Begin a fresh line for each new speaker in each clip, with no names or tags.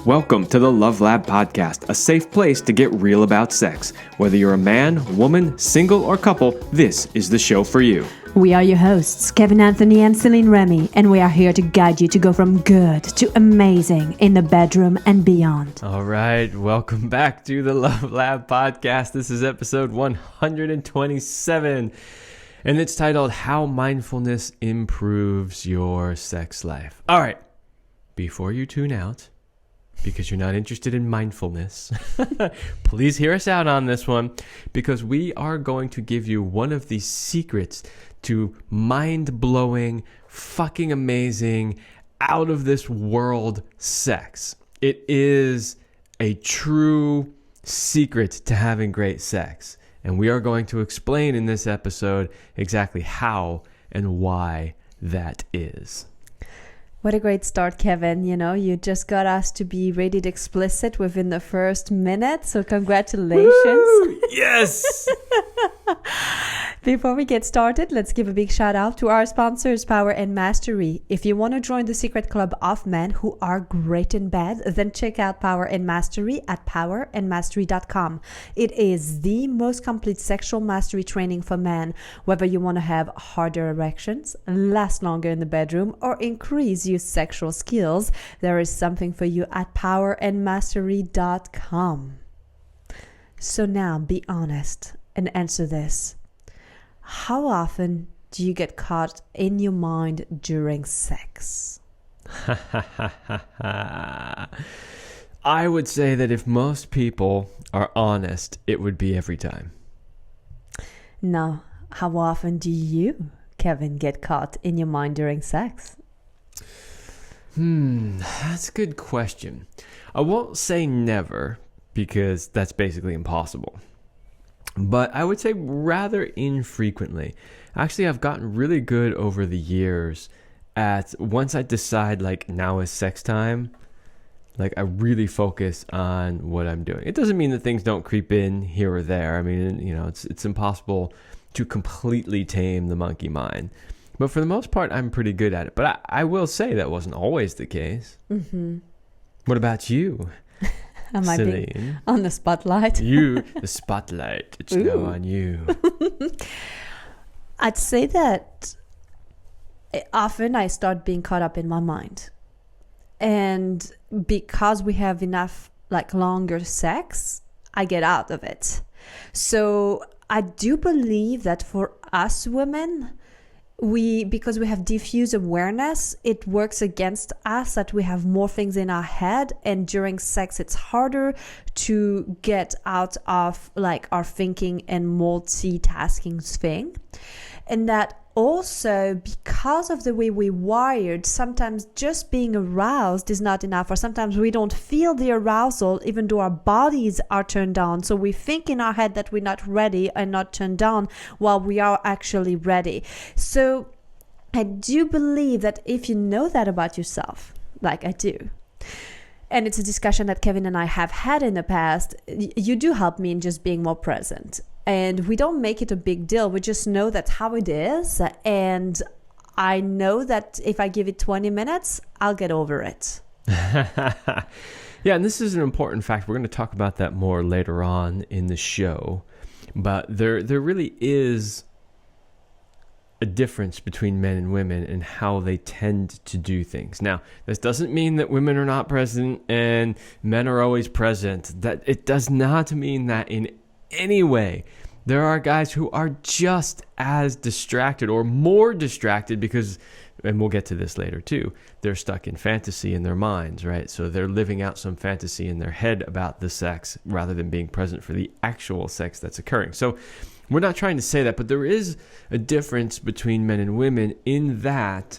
Welcome to the Love Lab Podcast, a safe place to get real about sex. Whether you're a man, woman, single, or couple, this is the show for you.
We are your hosts, Kevin Anthony and Céline Remy, and we are here to guide you to go from good to amazing in the bedroom and beyond.
All right, welcome back to the Love Lab Podcast. This is episode 127, and it's titled How Mindfulness Improves Your Sex Life. All right, before you tune out, because you're not interested in mindfulness, please hear us out on this one, because we are going to give you one of the secrets to mind-blowing, fucking amazing, out-of-this-world sex. It is a true secret to having great sex, and we are going to explain in this episode exactly how and why that is.
What a great start, Kevin. You know, you just got us to be rated explicit within the first minute, so congratulations.
Woo! Yes!
Before we get started, let's give a big shout out to our sponsors, Power and Mastery. If you want to join the secret club of men who are great in bed, then check out Power and Mastery at powerandmastery.com. It is the most complete sexual mastery training for men. Whether you want to have harder erections, last longer in the bedroom, or increase your sexual skills, there is something for you at powerandmastery.com. So now be honest and answer this. How often do you get caught in your mind during sex?
I would say that if most people are honest, it would be every time.
Now, how often do you, Kevin, get caught in your mind during sex?
That's a good question. I won't say never, because that's basically impossible. But I would say rather infrequently. Actually, I've gotten really good over the years at once I decide like now is sex time, like I really focus on what I'm doing. It doesn't mean that things don't creep in here or there. I mean, you know, it's impossible to completely tame the monkey mind. But for the most part, I'm pretty good at it. But I will say that wasn't always the case. Mm-hmm. What about you?
Am I being on the spotlight?
The spotlight. It's now on you.
I'd say that often I start being caught up in my mind. And because we have enough like longer sex, I get out of it. So I do believe that for us women, because we have diffuse awareness, it works against us that we have more things in our head, and during sex it's harder to get out of like our thinking and multitasking thing. And that also, because of the way we're wired, sometimes just being aroused is not enough, or sometimes we don't feel the arousal even though our bodies are turned on. So we think in our head that we're not ready and not turned on while we are actually ready. So I do believe that if you know that about yourself, like I do, and it's a discussion that Kevin and I have had in the past, you do help me in just being more present. And we don't make it a big deal. We just know that's how it is. And I know that if I give it 20 minutes, I'll get over it.
Yeah, and this is an important fact. We're going to talk about that more later on in the show. But there really is a difference between men and women and how they tend to do things. Now, this doesn't mean that women are not present and men are always present. That it does not mean that in any way. There are guys who are just as distracted or more distracted because, and we'll get to this later too, they're stuck in fantasy in their minds, right? So they're living out some fantasy in their head about the sex rather than being present for the actual sex that's occurring. So we're not trying to say that, but there is a difference between men and women in that,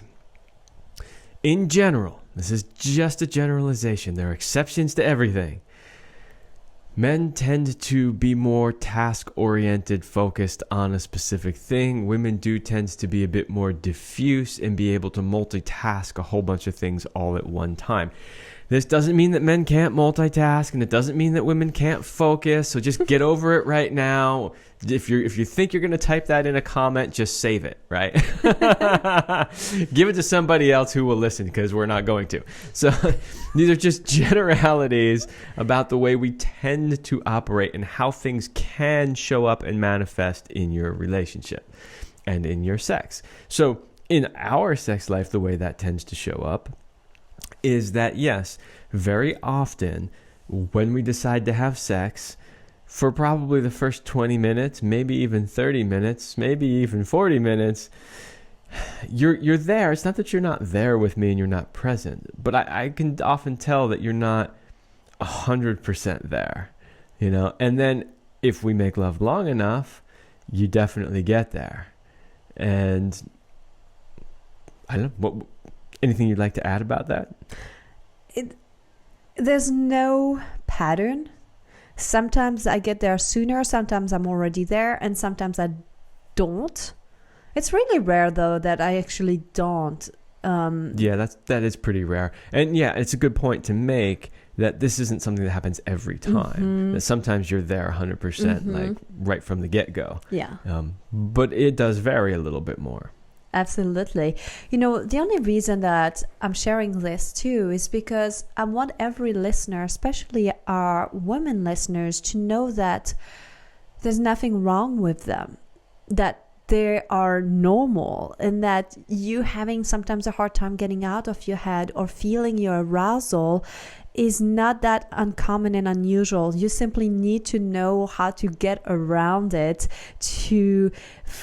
in general, this is just a generalization, there are exceptions to everything. Men tend to be more task-oriented, focused on a specific thing. Women do tend to be a bit more diffuse and be able to multitask a whole bunch of things all at one time. This doesn't mean that men can't multitask, and it doesn't mean that women can't focus. So just get over it right now. If you think you're going to type that in a comment, just save it, right? Give it to somebody else who will listen, because we're not going to. So these are just generalities about the way we tend to operate and how things can show up and manifest in your relationship and in your sex. So in our sex life, the way that tends to show up is that, yes, very often when we decide to have sex, for probably the first 20 minutes, maybe even 30 minutes, maybe even 40 minutes, you're there. It's not that you're not there with me and you're not present, but I can often tell that you're not 100% there, you know? And then if we make love long enough, you definitely get there. And I don't know, anything you'd like to add about that?
There's no pattern. Sometimes I get there sooner, sometimes I'm already there, and sometimes I don't. It's really rare, though, that I actually don't.
Yeah, that is pretty rare. And yeah, it's a good point to make that this isn't something that happens every time. That sometimes you're there 100%, like right from the get-go.
Yeah.
But it does vary a little bit more.
Absolutely. You know, the only reason that I'm sharing this too is because I want every listener, especially our women listeners, to know that there's nothing wrong with them, that they are normal, and that you having sometimes a hard time getting out of your head or feeling your arousal is not that uncommon and unusual. You simply need to know how to get around it to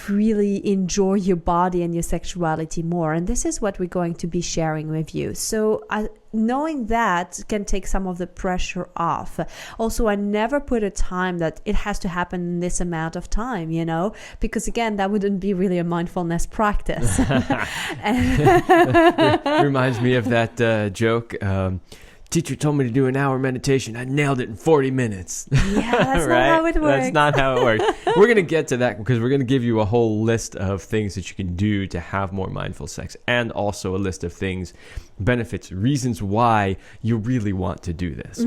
really enjoy your body and your sexuality more. And this is what we're going to be sharing with you. So knowing that can take some of the pressure off. Also, I never put a time that it has to happen in this amount of time, you know, because again, that wouldn't be really a mindfulness practice.
Reminds me of that joke. Teacher told me to do an hour meditation. I nailed it in 40 minutes.
Yeah, that's
right?
not how it works.
That's not how it works. We're going to get to that because we're going to give you a whole list of things that you can do to have more mindful sex, and also a list of things, benefits, reasons why you really want to do this.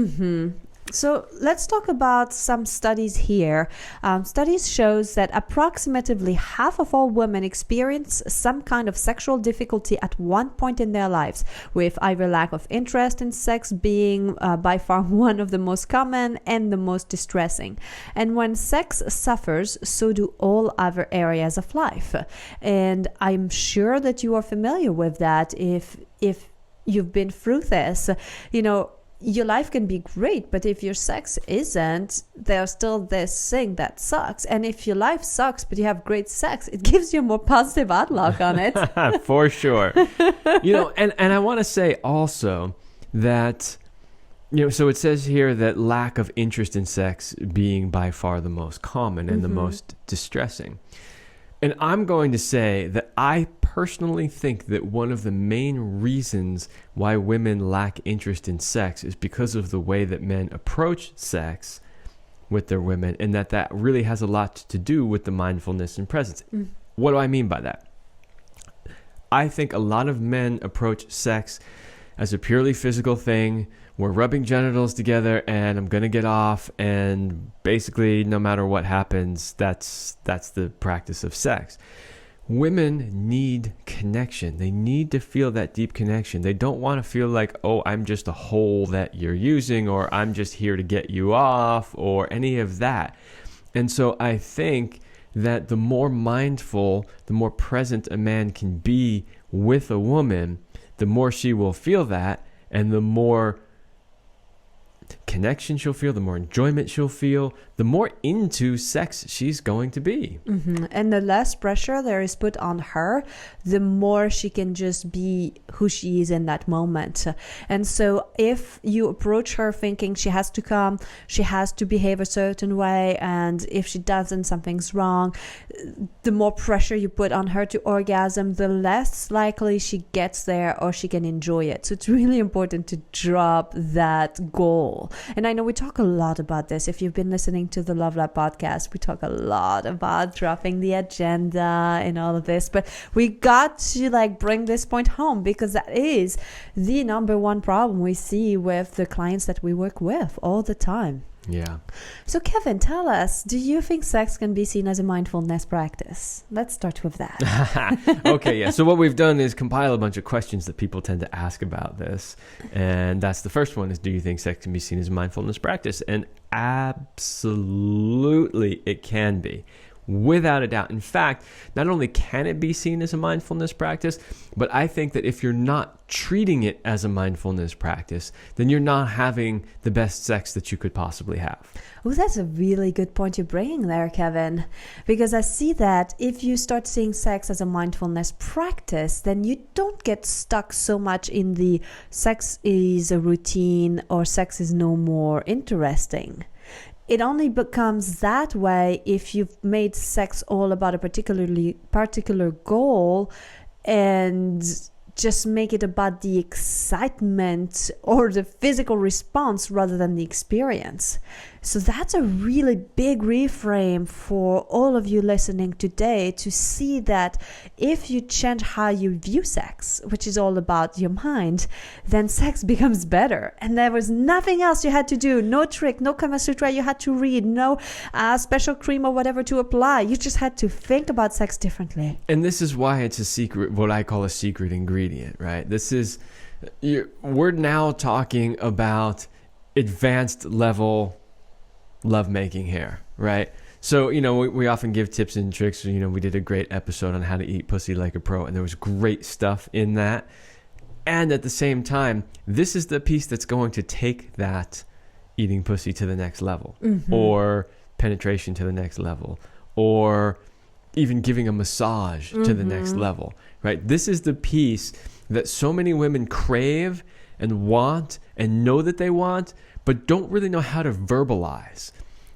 So let's talk about some studies here. Studies shows that approximately half of all women experience some kind of sexual difficulty at one point in their lives, with either lack of interest in sex being by far one of the most common and the most distressing. And when sex suffers, so do all other areas of life. And I'm sure that you are familiar with that if you've been through this. You know, your life can be great, but if your sex isn't, there's still this thing that sucks. And if your life sucks, but you have great sex, it gives you a more positive outlook on it.
For sure. You know, and I want to say also that, you know, so it says here that lack of interest in sex being by far the most common and the most distressing. And I'm going to say that I personally think that one of the main reasons why women lack interest in sex is because of the way that men approach sex with their women, and that really has a lot to do with the mindfulness and presence. What do I mean by that? I think a lot of men approach sex as a purely physical thing. We're rubbing genitals together and I'm going to get off, and basically no matter what happens, that's the practice of sex. Women need connection. They need to feel that deep connection. They don't want to feel like, oh, I'm just a hole that you're using, or I'm just here to get you off, or any of that. And so I think that the more mindful, the more present a man can be with a woman, the more she will feel that, and the more connection she'll feel, the more enjoyment she'll feel, the more into sex she's going to be.
And the less pressure there is put on her, the more she can just be who she is in that moment. And so if you approach her thinking she has to come, she has to behave a certain way, and if she doesn't, something's wrong, the more pressure you put on her to orgasm, the less likely she gets there or she can enjoy it. So it's really important to drop that goal. goal. And I know we talk a lot about this. If you've been listening to the Love Lab podcast, we talk a lot about dropping the agenda and all of this. But we got to like bring this point home, because that is the number one problem we see with the clients that we work with all the time.
Yeah.
So Kevin, tell us, do you think sex can be seen as a mindfulness practice? Let's start with that.
Okay, yeah. So what we've done is compile a bunch of questions that people tend to ask about this. And that's the first one is, do you think sex can be seen as a mindfulness practice? And absolutely it can be. Without a doubt. In fact, not only can it be seen as a mindfulness practice, but I think that if you're not treating it as a mindfulness practice, then you're not having the best sex that you could possibly have.
Oh, that's a really good point you're bringing there, Kevin. Because I see that if you start seeing sex as a mindfulness practice, then you don't get stuck so much in the sex is a routine or sex is no more interesting. It only becomes that way if you've made sex all about a particular goal and just make it about the excitement or the physical response rather than the experience. So that's a really big reframe for all of you listening today, to see that if you change how you view sex, which is all about your mind, then sex becomes better. And there was nothing else you had to do, no trick, no Kama Sutra you had to read, no special cream or whatever to apply. You just had to think about sex differently.
And this is why it's a secret, what I call a secret ingredient, right? We're now talking about advanced level lovemaking here, right? So, we often give tips and tricks. We did a great episode on how to eat pussy like a pro, and there was great stuff in that. And at the same time, this is the piece that's going to take that eating pussy to the next level, or penetration to the next level, or even giving a massage to the next level, right? This is the piece that so many women crave and want and know that they want, but don't really know how to verbalize.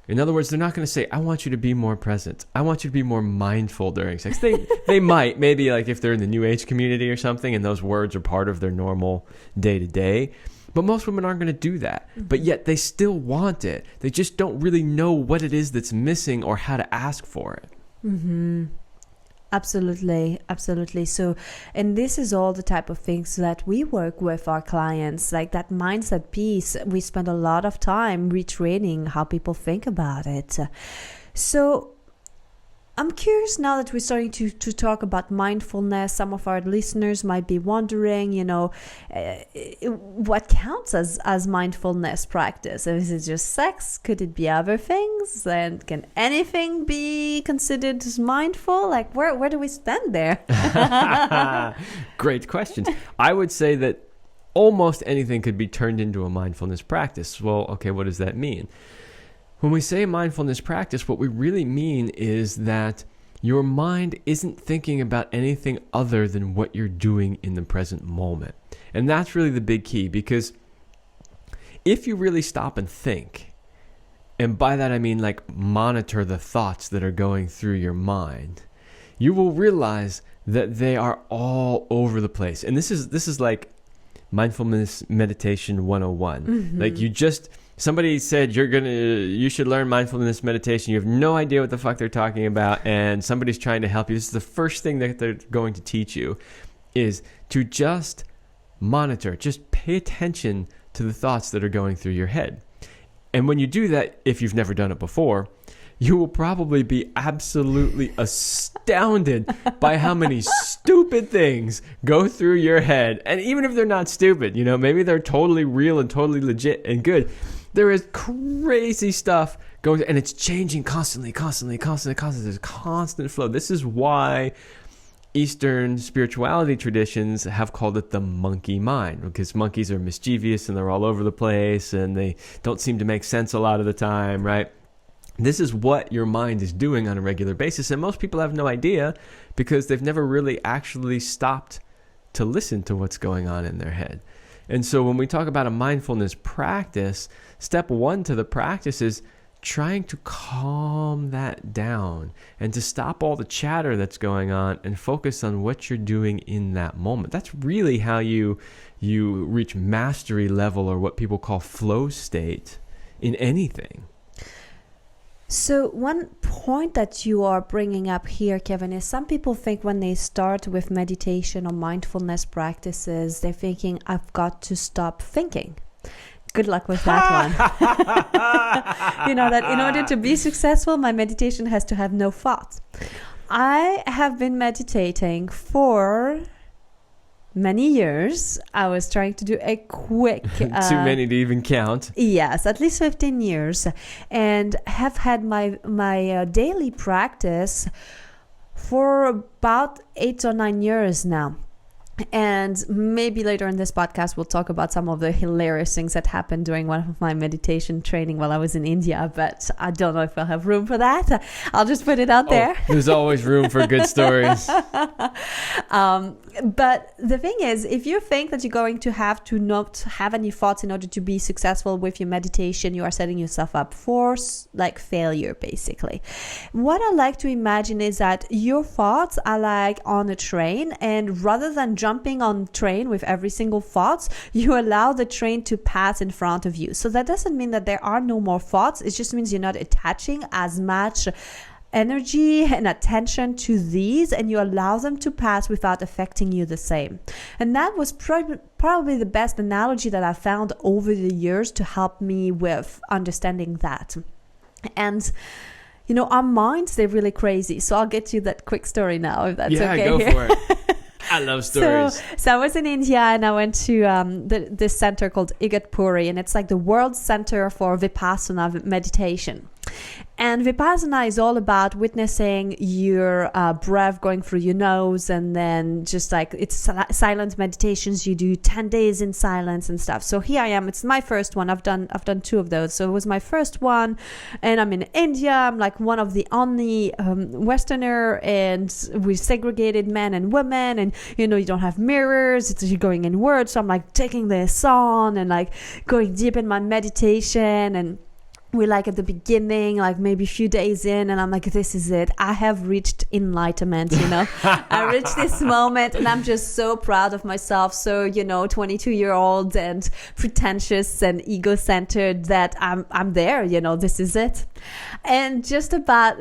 In other words, they're not going to say, I want you to be more present. I want you to be more mindful during sex. They might, maybe like if they're in the New Age community or something, and those words are part of their normal day-to-day. But most women aren't going to do that. But yet they still want it. They just don't really know what it is that's missing or how to ask for it.
Absolutely. So, and this is all the type of things that we work with our clients, like that mindset piece. We spend a lot of time retraining how people think about it. So I'm curious, now that we're starting to talk about mindfulness, some of our listeners might be wondering, what counts as mindfulness practice? Is it just sex? Could it be other things? And can anything be considered as mindful? Like, where do we stand there?
Great questions. I would say that almost anything could be turned into a mindfulness practice. Well, okay, what does that mean? When we say mindfulness practice, what we really mean is that your mind isn't thinking about anything other than what you're doing in the present moment. And that's really the big key, because if you really stop and think, and by that I mean like monitor the thoughts that are going through your mind, you will realize that they are all over the place. And this is like mindfulness meditation 101. Like somebody said you should learn mindfulness meditation. You have no idea what the fuck they're talking about, and somebody's trying to help you. This is the first thing that they're going to teach you, is to just monitor, just pay attention to the thoughts that are going through your head. And when you do that, if you've never done it before, you will probably be absolutely astounded by how many stupid things go through your head. And even if they're not stupid, maybe they're totally real and totally legit and good, there is crazy stuff going, and it's changing constantly. There's a constant flow. This is why Eastern spirituality traditions have called it the monkey mind, because monkeys are mischievous and they're all over the place and they don't seem to make sense a lot of the time, right? This is what your mind is doing on a regular basis, and most people have no idea because they've never really actually stopped to listen to what's going on in their head. And so when we talk about a mindfulness practice, step one to the practice is trying to calm that down and to stop all the chatter that's going on and focus on what you're doing in that moment. That's really how you you reach mastery level or what people call flow state in anything.
So one point that you are bringing up here, Kevin, is some people think when they start with meditation or mindfulness practices, they're thinking, I've got to stop thinking. Good luck with that one. You know, that in order to be successful, my meditation has to have no thoughts. I have been meditating for many years. I was trying to do a quick...
Too many to even count.
Yes, at least 15 years. And have had my daily practice for about 8 or 9 years now. And maybe later in this podcast, we'll talk about some of the hilarious things that happened during one of my meditation training while I was in India. But I don't know if I'll have room for that. I'll just put it out there.
There's always room for good stories.
But the thing is, if you think that you're going to have to not have any thoughts in order to be successful with your meditation, you are setting yourself up for like failure, basically. What I like to imagine is that your thoughts are like on a train, and rather than jumping on train with every single thought, you allow the train to pass in front of you. So that doesn't mean that there are no more thoughts. It just means you're not attaching as much energy and attention to these, and you allow them to pass without affecting you the same. And that was probably the best analogy that I found over the years to help me with understanding that. And you know, our minds, they're really crazy. So I'll get you that quick story now, if that's okay.
Yeah, go for it. I love stories.
So I was in India, and I went to this center called Igatpuri, and it's like the world center for Vipassana meditation. And Vipassana is all about witnessing your breath going through your nose, and then just like it's silent meditations. You do 10 days in silence and stuff. So here I am. It's my first one. I've done 2 of those. So it was my first one, and I'm in India. I'm like one of the only Westerner, and we segregated men and women, and you know, you don't have mirrors. You're going inward. So I'm like taking this on and like going deep in my meditation, and we're like at the beginning, like maybe a few days in, and I'm like, this is it. I have reached enlightenment, you know. I reached this moment, and I'm just so proud of myself. So, you know, 22-year-old and pretentious and ego-centered that I'm there, you know, this is it. And just about,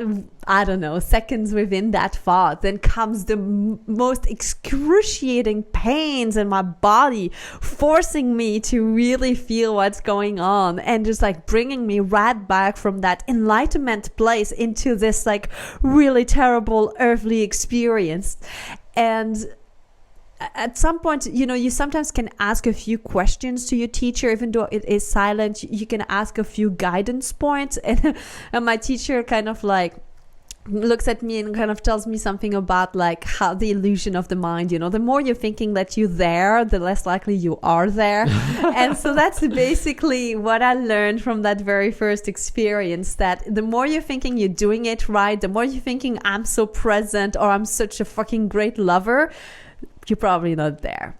I don't know, seconds within that thought, then comes the most excruciating pains in my body, forcing me to really feel what's going on, and just like bringing me right back from that enlightenment place into this like really terrible earthly experience. And at some point, you know, you sometimes can ask a few questions to your teacher, even though it is silent. You can ask a few guidance points, and my teacher kind of like looks at me and kind of tells me something about like how the illusion of the mind, you know, the more you're thinking that you're there, the less likely you are there. And so that's basically what I learned from that very first experience, that the more you're thinking you're doing it right, the more you're thinking I'm so present or I'm such a fucking great lover, you're probably not there.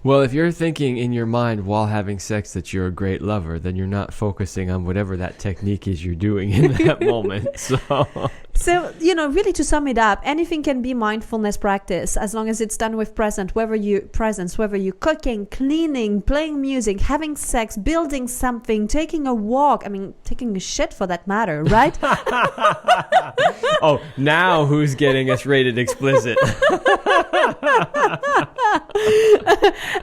Well, if you're thinking in your mind while having sex that you're a great lover, then you're not focusing on whatever that technique is you're doing in that moment. So,
you know, really to sum it up, anything can be mindfulness practice as long as it's done with whether you're cooking, cleaning, playing music, having sex, building something, taking a walk. I mean, taking a shit for that matter, right?
Oh, now who's getting us rated explicit?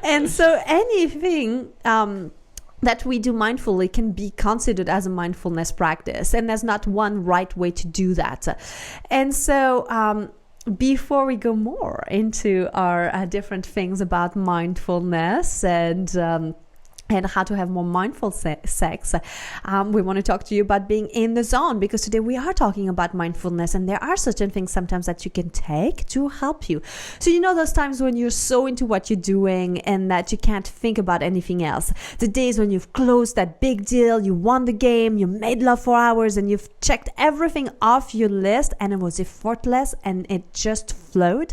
And so anything that we do mindfully can be considered as a mindfulness practice, and there's not one right way to do that. And so before we go more into our different things about mindfulness and how to have more mindful sex, we want to talk to you about being in the zone, because today we are talking about mindfulness, and there are certain things sometimes that you can take to help you. So you know those times when you're so into what you're doing and that you can't think about anything else, the days when you've closed that big deal, you won the game, you made love for hours, and you've checked everything off your list and it was effortless and it just flowed.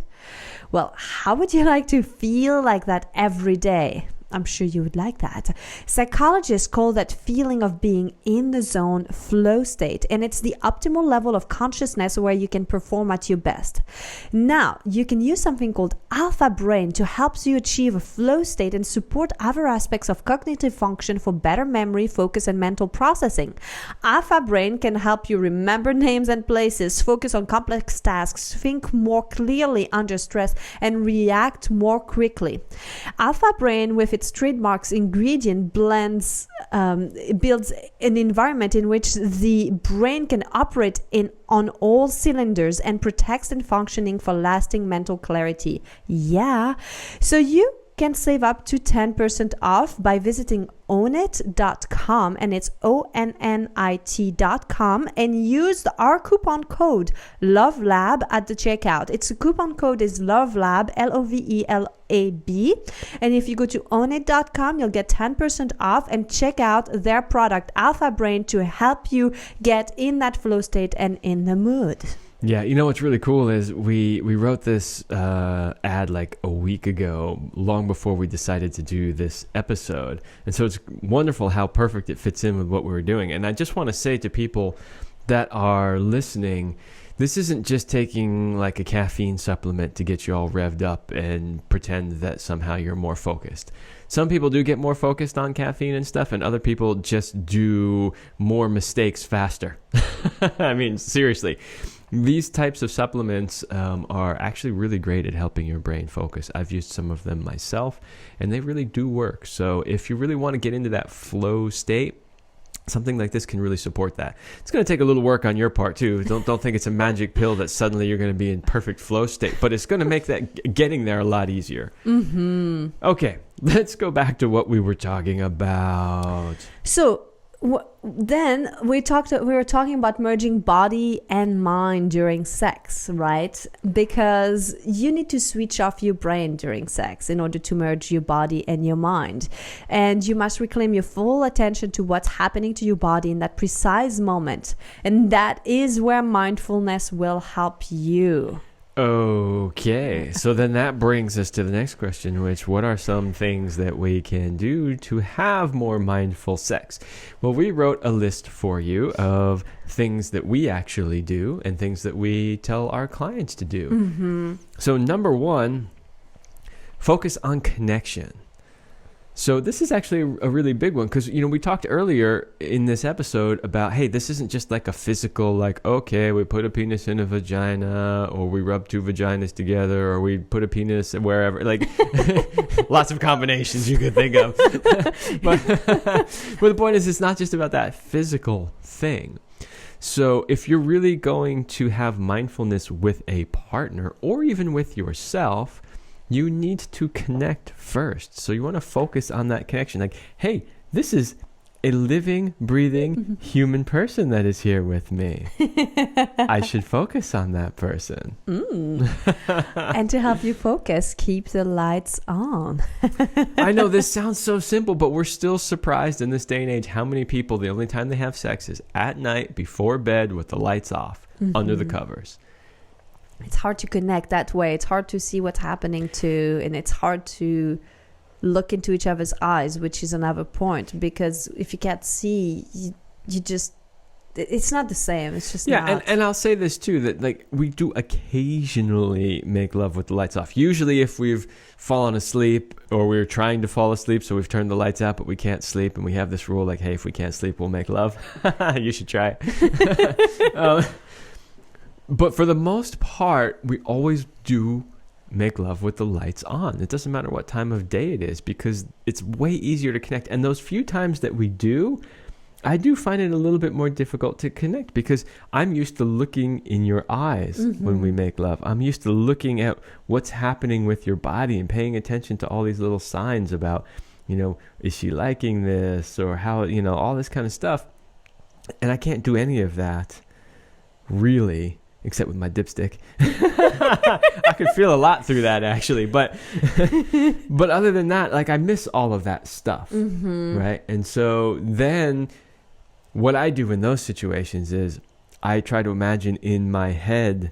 Well, how would you like to feel like that every day? I'm sure you would like that. Psychologists call that feeling of being in the zone flow state, and it's the optimal level of consciousness where you can perform at your best. Now, you can use something called alpha brain to help you achieve a flow state and support other aspects of cognitive function for better memory, focus, and mental processing. Alpha brain can help you remember names and places, focus on complex tasks, think more clearly under stress, and react more quickly. Alpha brain, with its trademarks ingredient, builds an environment in which the brain can operate on all cylinders and protects and functioning for lasting mental clarity. Yeah. So you can save up to 10% off by visiting ownit.com, and it's ONNIT.com, and use our coupon code LOVELAB at the checkout. The coupon code is LOVELAB, LOVELAB, and if you go to ownit.com, you'll get 10% off, and check out their product Alpha Brain to help you get in that flow state and in the mood.
Yeah, you know what's really cool is we wrote this ad like a week ago, long before we decided to do this episode. And so it's wonderful how perfect it fits in with what we were doing. And I just want to say to people that are listening, this isn't just taking like a caffeine supplement to get you all revved up and pretend that somehow you're more focused. Some people do get more focused on caffeine and stuff, and other people just do more mistakes faster. I mean, seriously. These types of supplements are actually really great at helping your brain focus. I've used some of them myself, and they really do work. So if you really want to get into that flow state, something like this can really support that. It's going to take a little work on your part too. Don't think it's a magic pill that suddenly you're going to be in perfect flow state, but it's going to make that getting there a lot easier. Mm-hmm. Okay, let's go back to what we were talking about.
So then we were talking about merging body and mind during sex, right? Because you need to switch off your brain during sex in order to merge your body and your mind. And you must reclaim your full attention to what's happening to your body in that precise moment. And that is where mindfulness will help you.
Okay, so then that brings us to the next question, which what are some things that we can do to have more mindful sex? Well, we wrote a list for you of things that we actually do and things that we tell our clients to do. Mm-hmm. So number one, focus on connection. So this is actually a really big one because, you know, we talked earlier in this episode about, hey, this isn't just like a physical, like, okay, we put a penis in a vagina or we rub two vaginas together or we put a penis wherever, like lots of combinations you could think of. but the point is, it's not just about that physical thing. So if you're really going to have mindfulness with a partner or even with yourself, you need to connect first. So you want to focus on that connection. Like, hey, this is a living, breathing human person that is here with me. I should focus on that person.
And to help you focus, keep the lights on.
I know this sounds so simple, but we're still surprised in this day and age how many people, the only time they have sex is at night before bed with the lights off, under the covers.
It's hard to connect that way. It's hard to see what's happening and it's hard to look into each other's eyes, which is another point, because if you can't see, you just, it's not the same. It's just not.
And I'll say this too, that like we do occasionally make love with the lights off. Usually if we've fallen asleep or we're trying to fall asleep, so we've turned the lights out, but we can't sleep, and we have this rule like, hey, if we can't sleep, we'll make love. You should try it. But for the most part, we always do make love with the lights on. It doesn't matter what time of day it is because it's way easier to connect. And those few times that we do, I do find it a little bit more difficult to connect because I'm used to looking in your eyes when we make love. I'm used to looking at what's happening with your body and paying attention to all these little signs about, you know, is she liking this or how, you know, all this kind of stuff. And I can't do any of that really, except with my dipstick. I could feel a lot through that actually, but other than that, like I miss all of that stuff, right? And so then what I do in those situations is I try to imagine in my head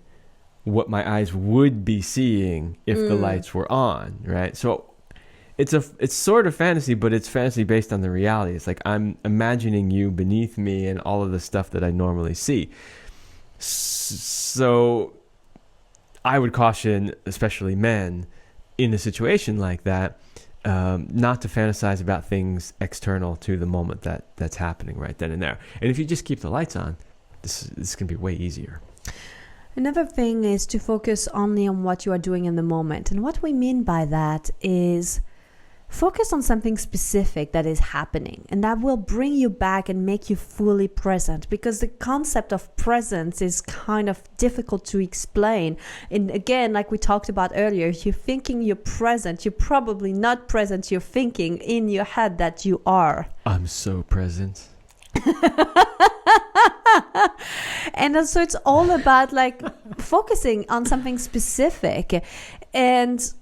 what my eyes would be seeing if the lights were on, right? So it's sort of fantasy, but it's fantasy based on the reality. It's like I'm imagining you beneath me and all of the stuff that I normally see. So I would caution, especially men, in a situation like that, not to fantasize about things external to the moment that's happening right then and there. And if you just keep the lights on, this can be way easier.
Another thing is to focus only on what you are doing in the moment. And what we mean by that is focus on something specific that is happening, and that will bring you back and make you fully present, because the concept of presence is kind of difficult to explain. And again, like we talked about earlier, if you're thinking you're present, you're probably not present. You're thinking in your head that you are.
I'm so present.
And so it's all about like focusing on something specific. And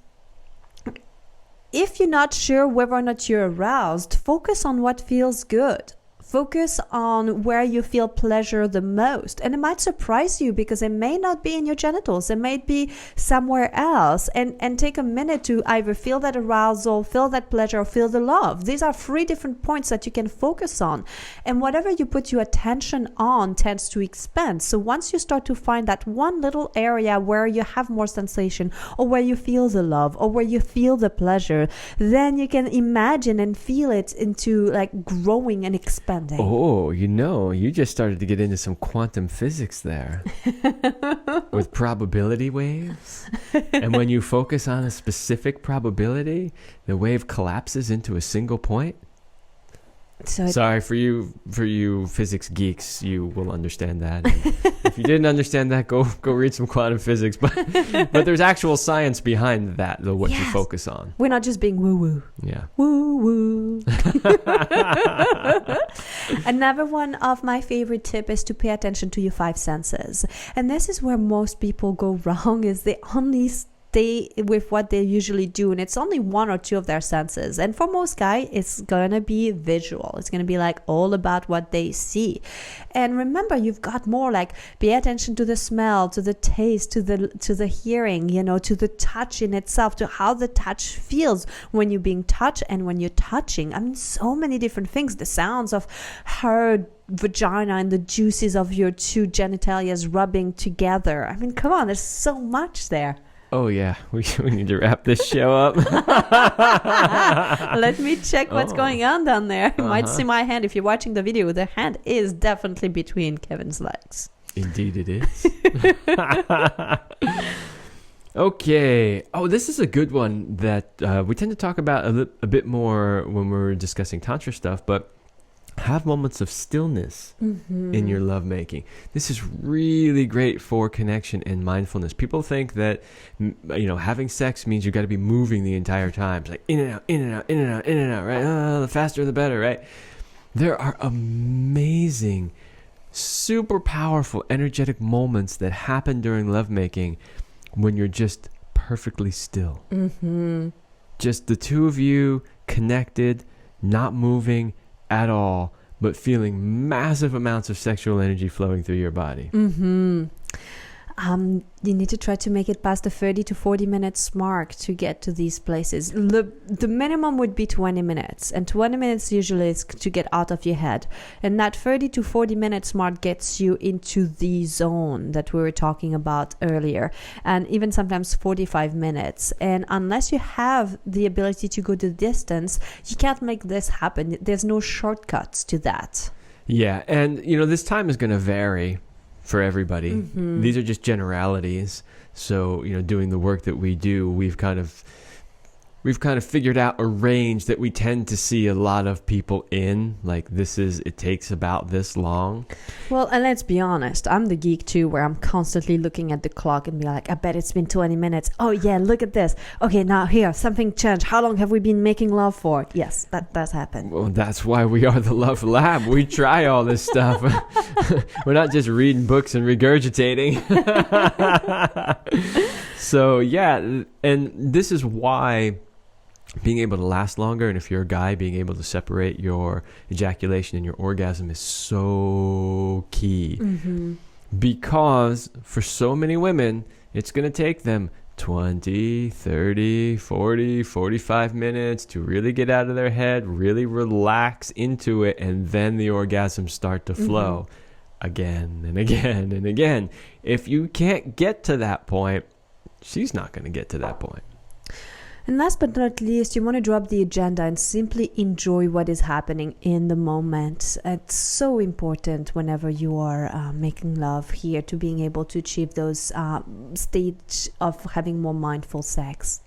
if you're not sure whether or not you're aroused, focus on what feels good. Focus on where you feel pleasure the most. And it might surprise you because it may not be in your genitals. It may be somewhere else. And take a minute to either feel that arousal, feel that pleasure, or feel the love. These are 3 different points that you can focus on. And whatever you put your attention on tends to expand. So once you start to find that one little area where you have more sensation, or where you feel the love, or where you feel the pleasure, then you can imagine and feel it into like growing and expanding.
Oh, you just started to get into some quantum physics there with probability waves. And when you focus on a specific probability, the wave collapses into a single point. Sorry for you physics geeks, you will understand that. If you didn't understand that, go read some quantum physics. But there's actual science behind that, what you focus on.
We're not just being woo-woo.
Yeah.
Woo-woo. Another one of my favorite tip is to pay attention to your 5 senses. And this is where most people go wrong, is they only stay with what they usually do, and it's only 1 or 2 of their senses. And for most guys, it's gonna be visual. It's gonna be like all about what they see. And remember, you've got more, like pay attention to the smell, to the taste, to the hearing, to the touch in itself, to how the touch feels when you're being touched and when you're touching. I mean, so many different things. The sounds of her vagina and the juices of your 2 genitalias rubbing together. I mean, come on, there's so much there.
Oh, yeah. We need to wrap this show up.
Let me check what's going on down there. You might see my hand. If you're watching the video, the hand is definitely between Kevin's legs.
Indeed it is. Okay. Oh, this is a good one that we tend to talk about a bit more when we're discussing Tantra stuff, but have moments of stillness in your lovemaking. This is really great for connection and mindfulness. People think that, having sex means you got to be moving the entire time. It's like in and out, in and out, in and out, in and out, right? The faster the better, right? There are amazing, super powerful, energetic moments that happen during lovemaking when you're just perfectly still. Just the 2 of you connected, not moving at all, but feeling massive amounts of sexual energy flowing through your body.
You need to try to make it past the 30 to 40 minutes mark to get to these places. The minimum would be 20 minutes, and 20 minutes usually is to get out of your head. And that 30 to 40 minutes mark gets you into the zone that we were talking about earlier, and even sometimes 45 minutes. And unless you have the ability to go the distance, you can't make this happen. There's no shortcuts to that.
Yeah, and this time is going to vary for everybody. These are just generalities. So, doing the work that we do, we've kind of figured out a range that we tend to see a lot of people in. Like, it takes about this long.
Well, and let's be honest, I'm the geek too, where I'm constantly looking at the clock and be like, I bet it's been 20 minutes. Oh yeah, look at this. Okay, now here, something changed. How long have we been making love for? Yes, that does happen.
Well, that's why we are the Love Lab. We try all this stuff. We're not just reading books and regurgitating. So yeah, and this is why being able to last longer, and if you're a guy, being able to separate your ejaculation and your orgasm is so key. Because for so many women, it's going to take them 20, 30, 40, 45 minutes to really get out of their head, really relax into it, and then the orgasms start to flow again and again and again. If you can't get to that point, she's not going to get to that point.
And last but not least, you want to drop the agenda and simply enjoy what is happening in the moment. It's so important whenever you are making love here to being able to achieve those stages of having more mindful sex.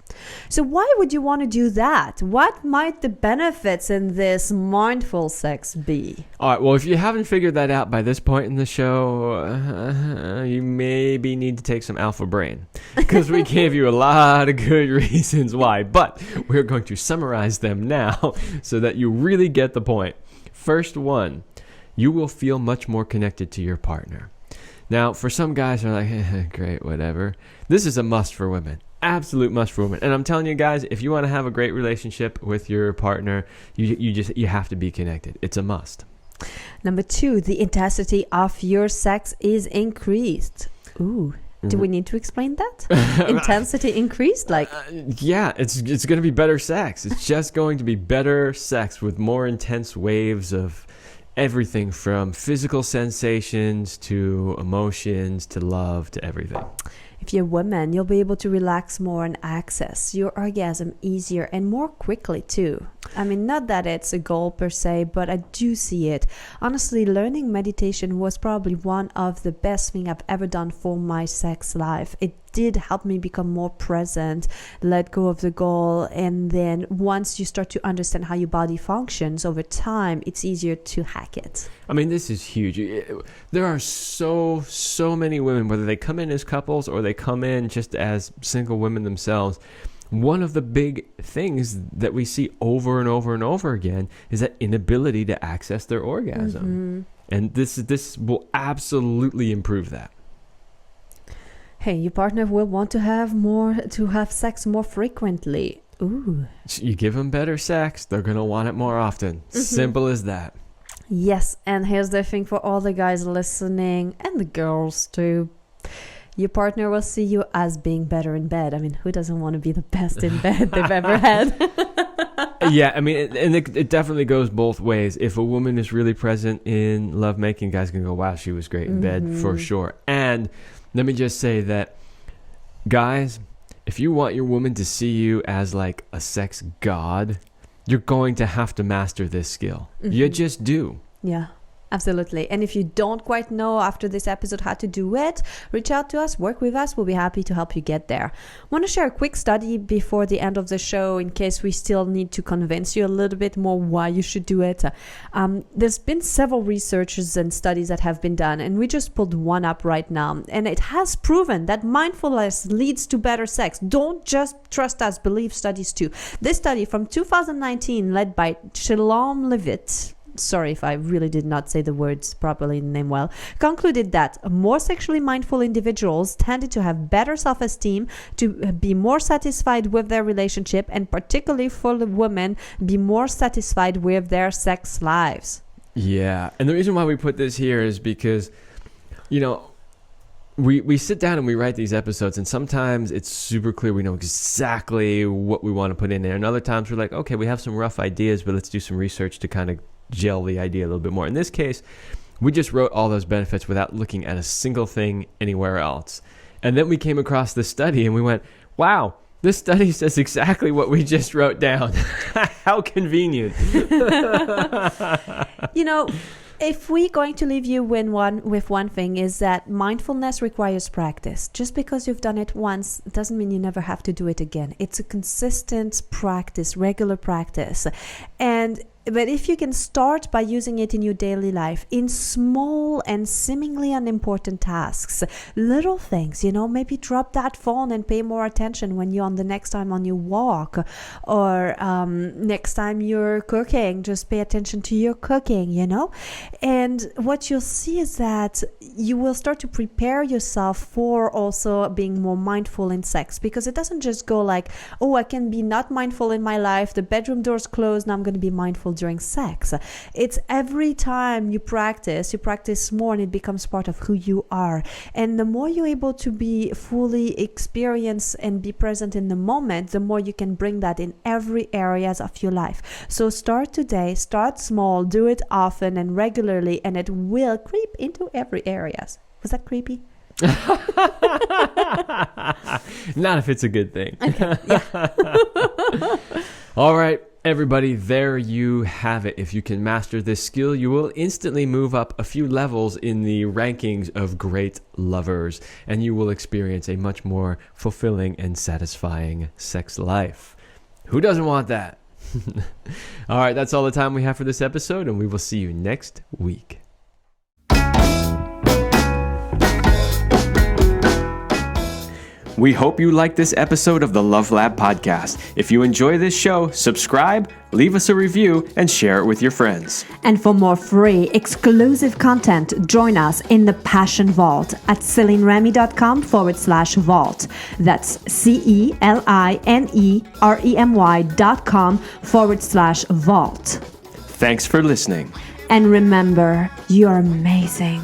So why would you want to do that? What might the benefits in this mindful sex be?
All right, well, if you haven't figured that out by this point in the show, you maybe need to take some Alpha Brain, because we gave you a lot of good reasons why, but we're going to summarize them now so that you really get the point. First one, you will feel much more connected to your partner. Now, for some guys who are like, great, whatever, this is a must for women. Absolute must for women. And I'm telling you guys, if you want to have a great relationship with your partner, you have to be connected. It's a must.
Number 2, the intensity of your sex is increased. Ooh. Do we need to explain that? Intensity increased?
Yeah, it's going to be better sex. It's just going to be better sex with more intense waves of everything from physical sensations to emotions to love to everything.
If you're a woman, you'll be able to relax more and access your orgasm easier and more quickly too. I mean, not that it's a goal per se, but I do see it. Honestly, learning meditation was probably one of the best things I've ever done for my sex life. It did help me become more present, let go of the goal, and then once you start to understand how your body functions over time, it's easier to hack it.
I mean, this is huge. There are so many women, whether they come in as couples or they come in just as single women themselves. One of the big things that we see over and over and over again is that inability to access their orgasm. And this will absolutely improve that.
Hey, your partner will want to have sex more frequently. Ooh.
You give them better sex, they're going to want it more often. Simple as that.
Yes, and here's the thing for all the guys listening and the girls too. Your partner will see you as being better in bed. I mean, who doesn't want to be the best in bed they've ever had?
Yeah, I mean, it definitely goes both ways. If a woman is really present in lovemaking, guys can go, wow, she was great in bed for sure. And let me just say that, guys, if you want your woman to see you as like a sex god, you're going to have to master this skill. You just do.
Yeah. Absolutely. And if you don't quite know after this episode how to do it, reach out to us, work with us. We'll be happy to help you get there. I want to share a quick study before the end of the show in case we still need to convince you a little bit more why you should do it. There's been several researches and studies that have been done, and we just pulled one up right now. And it has proven that mindfulness leads to better sex. Don't just trust us, believe studies too. This study from 2019 led by Céline Levitt, sorry if I really did not say the words properly, name well, concluded that more sexually mindful individuals tended to have better self-esteem, to be more satisfied with their relationship, and particularly for the women, be more satisfied with their sex lives.
Yeah, and the reason why we put this here is because, you know, we sit down and we write these episodes, and sometimes it's super clear we know exactly what we want to put in there, and other times we're like, okay, we have some rough ideas, but let's do some research to kind of gel the idea a little bit more. In this case, we just wrote all those benefits without looking at a single thing anywhere else. And then we came across this study and we went, wow, this study says exactly what we just wrote down. How convenient.
You know, if we're going to leave you with one thing, is that mindfulness requires practice. Just because you've done it once doesn't mean you never have to do it again. It's a consistent practice, regular practice. But if you can start by using it in your daily life, in small and seemingly unimportant tasks, little things, you know, maybe drop that phone and pay more attention when you're on the next time on your walk, or next time you're cooking, just pay attention to your cooking, you know. And what you'll see is that you will start to prepare yourself for also being more mindful in sex, because it doesn't just go like, oh, I can be not mindful in my life, the bedroom door's closed, now I'm going to be mindful during sex. It's every time you practice more, and it becomes part of who you are. And the more you're able to be fully experience and be present in the moment, the more you can bring that in every areas of your life. So start today, start small, do it often and regularly, and it will creep into every areas. Was that creepy?
Not if it's a good thing.
Okay, yeah.
All right, everybody, there you have it. If you can master this skill, you will instantly move up a few levels in the rankings of great lovers, and you will experience a much more fulfilling and satisfying sex life. Who doesn't want that? All right, that's all the time we have for this episode, and we will see you next week. We hope you liked this episode of the Love Lab podcast. If you enjoy this show, subscribe, leave us a review, and share it with your friends.
And for more free, exclusive content, join us in the Passion Vault at CelineRemy.com/vault. That's CelineRemy.com/vault.
Thanks for listening.
And remember, you're amazing.